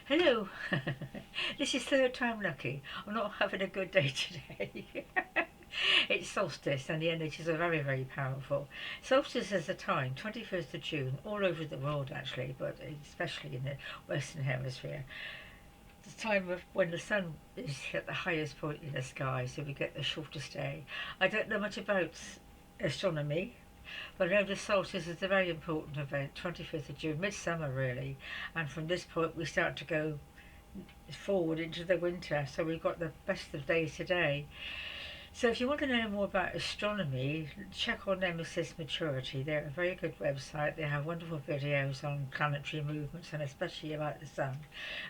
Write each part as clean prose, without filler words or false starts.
Hello. This is third time lucky. I'm not having a good day today. It's solstice and the energies are very, very powerful. Solstice is a time, 21st of June, all over the world actually, but especially in the Western Hemisphere. It's the time of when the sun is at the highest point in the sky, so we get the shortest day. I don't know much about astronomy, but I know the solstice is a very important event, 25th of June, midsummer really, and from this point we start to go forward into the winter, so we've got the best of days today. So if you want to know more about astronomy, check on Nemesis Maturity. They're a very good website. They have wonderful videos on planetary movements and especially about the sun.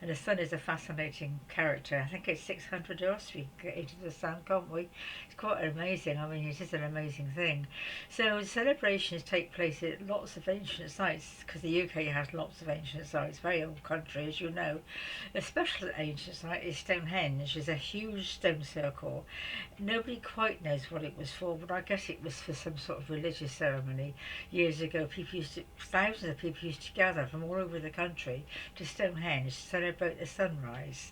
And the sun is a fascinating character. I think it's 600 Earths we get into the sun, can't we? It's quite amazing. I mean, it is an amazing thing. So celebrations take place at lots of ancient sites because the UK has lots of ancient sites, very old country, as you know. A special ancient site is Stonehenge. It's a huge stone circle. Nobody quite knows what it was for, but I guess it was for some sort of religious ceremony. Years ago, thousands of people used to gather from all over the country to Stonehenge to celebrate the sunrise.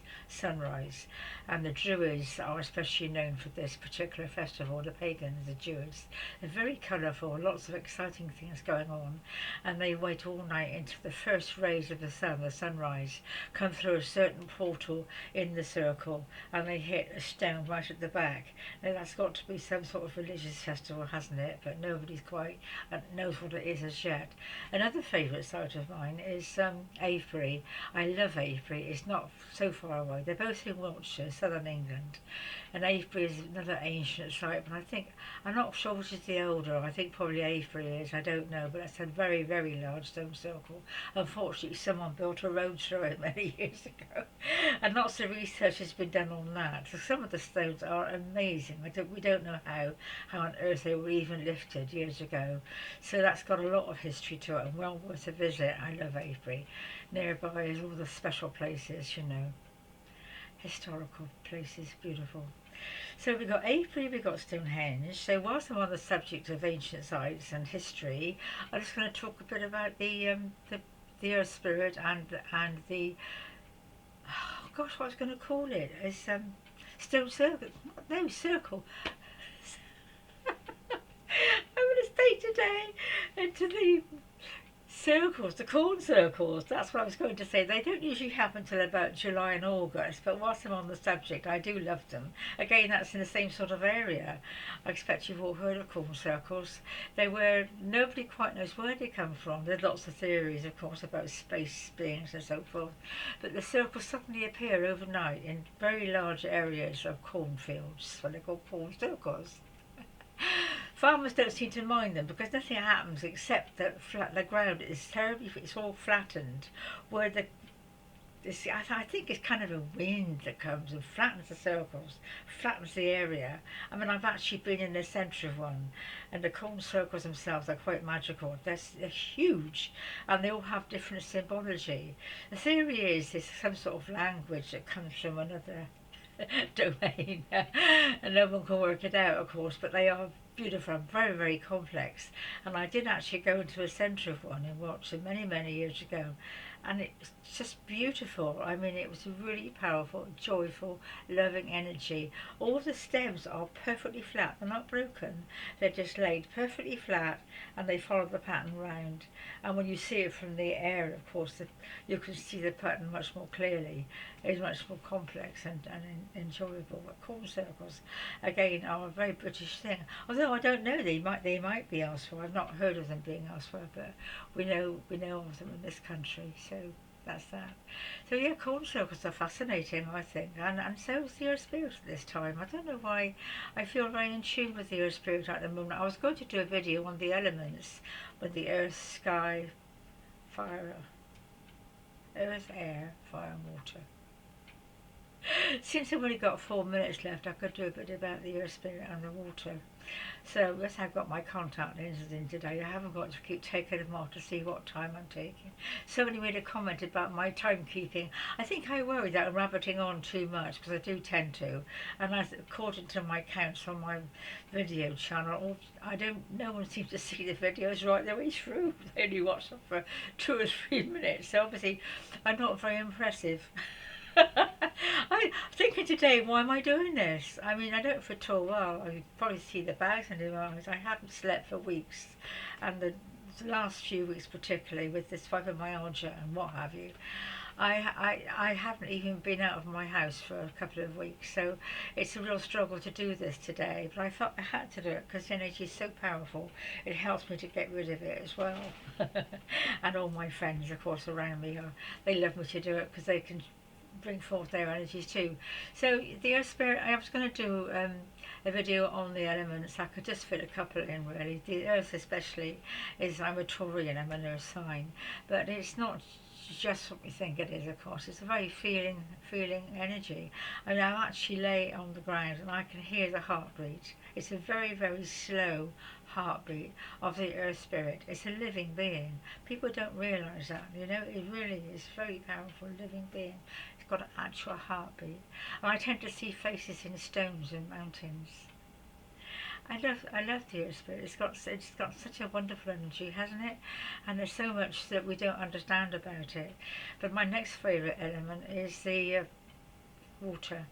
And the druids are especially known for this particular festival, the pagans, the druids. They're very colourful, lots of exciting things going on, and they wait all night until the first rays of the sun, the sunrise, come through a certain portal in the circle, and they hit a stone right at the back. Now that's got to be some sort of religious festival, hasn't it? But nobody's quite knows what it is as yet. Another favourite site of mine is Avebury. I love Avebury. It's not so far away. They're both in Wiltshire, southern England. And Avebury is another ancient site, but I'm not sure which is the older. I think probably Avebury is. I don't know, but it's a very, very large stone circle. Unfortunately, someone built a road through it many years ago, and lots of research has been done on that. So some of the stones are amazing. We don't know how on earth they were even lifted years ago. So that's got a lot of history to it and well worth a visit. I love Avebury. Nearby is all the special places, historical places, beautiful. So we've got Avebury, we've got Stonehenge. So whilst I'm on the subject of ancient sites and history, I'm just going to talk a bit about the Earth Spirit and the oh gosh, what I was going to call it is stone circle. No circle. I'm going to stay today into the circles, the corn circles. That's what I was going to say. They don't usually happen till about July and August, but whilst I'm on the subject, I do love them. Again, that's in the same sort of area. I expect you've all heard of corn circles. Nobody quite knows where they come from. There's lots of theories, of course, about space beings and so forth, but the circles suddenly appear overnight in very large areas of cornfields, what they call corn circles. Farmers don't seem to mind them because nothing happens except that the ground is terribly, it's all flattened. Where I think it's kind of a wind that comes and flattens the circles, flattens the area. I mean, I've actually been in the centre of one, and the corn circles themselves are quite magical. They're huge, and they all have different symbology. The theory is there's some sort of language that comes from another domain, and no one can work it out, of course, but they are beautiful and very, very complex. And I did actually go into the centre of one in Wiltshire many, many years ago, and it's just beautiful. I mean, it was really powerful, joyful, loving energy. All the stems are perfectly flat, they're not broken, they're just laid perfectly flat, and they follow the pattern round. And when you see it from the air, of course, you can see the pattern much more clearly. It's much more complex and enjoyable. But corn circles, again, are a very British thing. Although I don't know, they might be elsewhere. I've not heard of them being elsewhere, but we know of them in this country. So that's that. So yeah, corn circles are fascinating, I think, and so is the Earth Spirit at this time. I don't know why I feel very in tune with the Earth Spirit at the moment. I was going to do a video on the elements with the earth, sky, fire, earth, air, fire and water. Since I've only got 4 minutes left, I could do a bit about the earth spirit and the water. So yes, I've got my contact lenses in today. I haven't got to keep taking them off to see what time I'm taking. Somebody made a comment about my timekeeping. I think I worry that I'm rabbiting on too much, because I do tend to. And according to my counts on my video channel, no one seems to see the videos right the way through. They only watch them for 2 or 3 minutes. So obviously I'm not very impressive. I'm thinking today, why am I doing this? I mean, I don't feel at all well. I probably see the bags under my eyes. I haven't slept for weeks, and the last few weeks, particularly with this fibromyalgia and what have you, I haven't even been out of my house for a couple of weeks. So it's a real struggle to do this today. But I thought I had to do it because the energy is so powerful. It helps me to get rid of it as well. And all my friends, of course, around me, they love me to do it because they can bring forth their energies too. So the earth spirit, I was going to do a video on the elements. I could just fit a couple in really. The earth especially is, I'm a Taurian, I'm an earth sign, but it's not just what we think it is, of course. It's a very feeling energy. I mean, I actually lay on the ground and I can hear the heartbeat. It's a very, very slow heartbeat of the earth spirit. It's a living being. People don't realise that, you know. It really is a very powerful living being. It's got an actual heartbeat. And I tend to see faces in stones and mountains. I love the earth spirit. It's got such a wonderful energy, hasn't it? And there's so much that we don't understand about it. But my next favourite element is the water.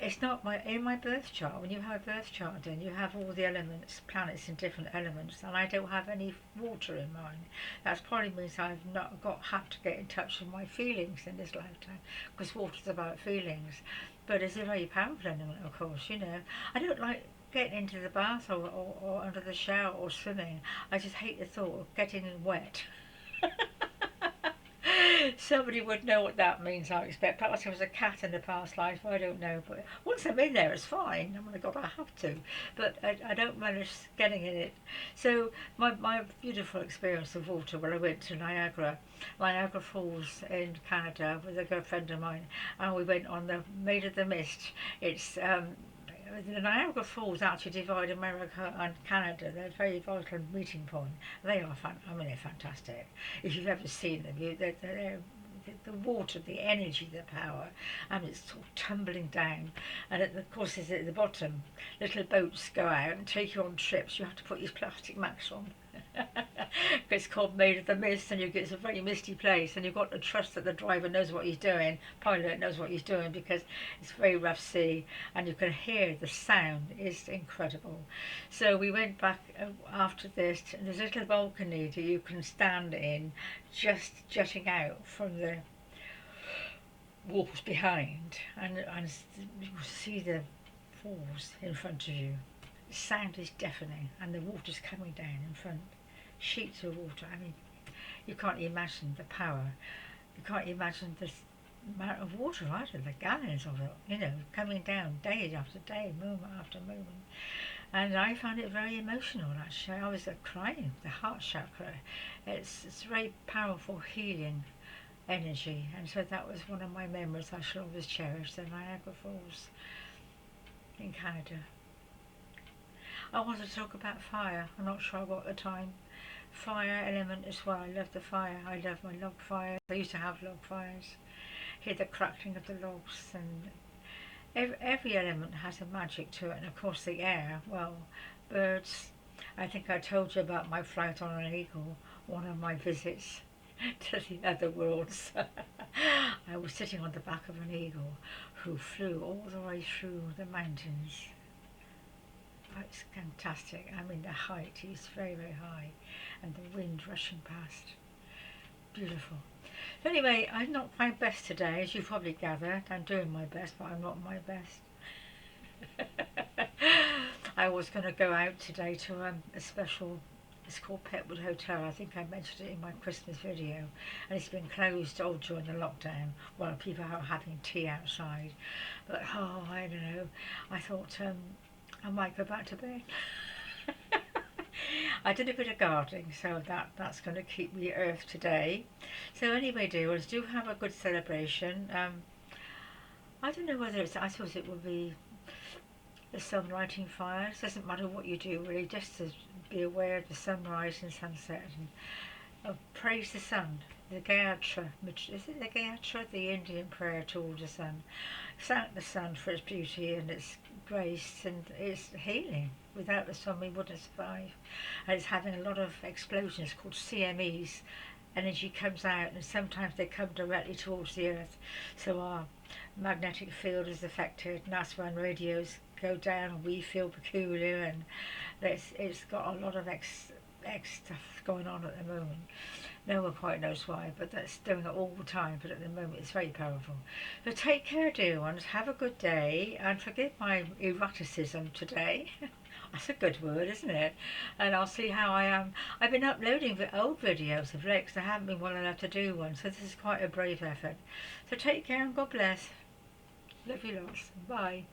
It's not in my birth chart. When you have a birth chart done, you have all the elements, planets in different elements, and I don't have any water in mine. That probably means I've not had to get in touch with my feelings in this lifetime, because water's about feelings. But it's a very powerful element, of course, you know. I don't like getting into the bath or under the shower or swimming. I just hate the thought of getting wet. Somebody would know what that means, I expect. Perhaps I was a cat in a past life, I don't know. But once I'm in there, it's fine. Oh my God, I have to. But I don't relish getting in it. So my beautiful experience of water when I went to Niagara Falls in Canada with a good friend of mine, and we went on the Maid of the Mist. It's the Niagara Falls actually divide America and Canada. They're a very vital meeting point. They are they're fantastic. If you've ever seen them, they're the water, the energy, the power, and it's sort of tumbling down. And of course, at the bottom, little boats go out and take you on trips. You have to put these plastic masks on. It's called Maid of the Mist, and it's a very misty place, and you've got to trust that the driver knows what he's doing, pilot knows what he's doing, because it's a very rough sea, and you can hear the sound. It's incredible. So we went back after this, and there's a little balcony that you can stand in, just jutting out from the walls behind, and you see the falls in front of you. The sound is deafening, and the water's coming down in front. Sheets of water. I mean, you can't imagine the power. You can't imagine the amount of water either, the gallons of it, you know, coming down day after day, moment after moment. And I found it very emotional, actually. I was crying, the heart chakra. It's very powerful, healing energy. And so that was one of my memories I shall always cherish, the Niagara Falls in Canada. I want to talk about fire. I'm not sure I've got the time. Fire element as well. I love the fire. I love my log fires. I used to have log fires. Hear the crackling of the logs, and every element has a magic to it. And of course the air, well, birds. I think I told you about my flight on an eagle, one of my visits to the other worlds. I was sitting on the back of an eagle who flew all the way through the mountains. It's fantastic. I mean, the height is very, very high, and the wind rushing past. Beautiful. So anyway, I'm not my best today, as you probably gathered. I'm doing my best, but I'm not my best. I was going to go out today to a special, it's called Petwood Hotel. I think I mentioned it in my Christmas video, and it's been closed all during the lockdown while people are having tea outside. But I don't know, I thought I might go back to bed. I did a bit of gardening, so that's going to keep me earth today. So anyway, dears, do have a good celebration. I don't know whether it's, I suppose it would be the sun lighting fires. Doesn't matter what you do really, just to be aware of the sunrise and sunset and praise the sun. The Gayatra, is it the Gayatra? The Indian prayer towards the sun. Thank the sun for its beauty and its grace and its healing. Without the sun we wouldn't survive. And it's having a lot of explosions called CMEs. Energy comes out and sometimes they come directly towards the earth. So our magnetic field is affected and that's when radios go down and we feel peculiar and it's got a lot of X stuff going on at the moment. No one quite knows why, but that's doing it all the time, but at the moment it's very powerful. So take care, dear ones, have a good day, and forgive my eroticism today. That's a good word, isn't it? And I'll see how I am. I've been uploading the old videos of Lex, I haven't been well enough to do one, so this is quite a brave effort. So take care and God bless. Love you lots. Bye.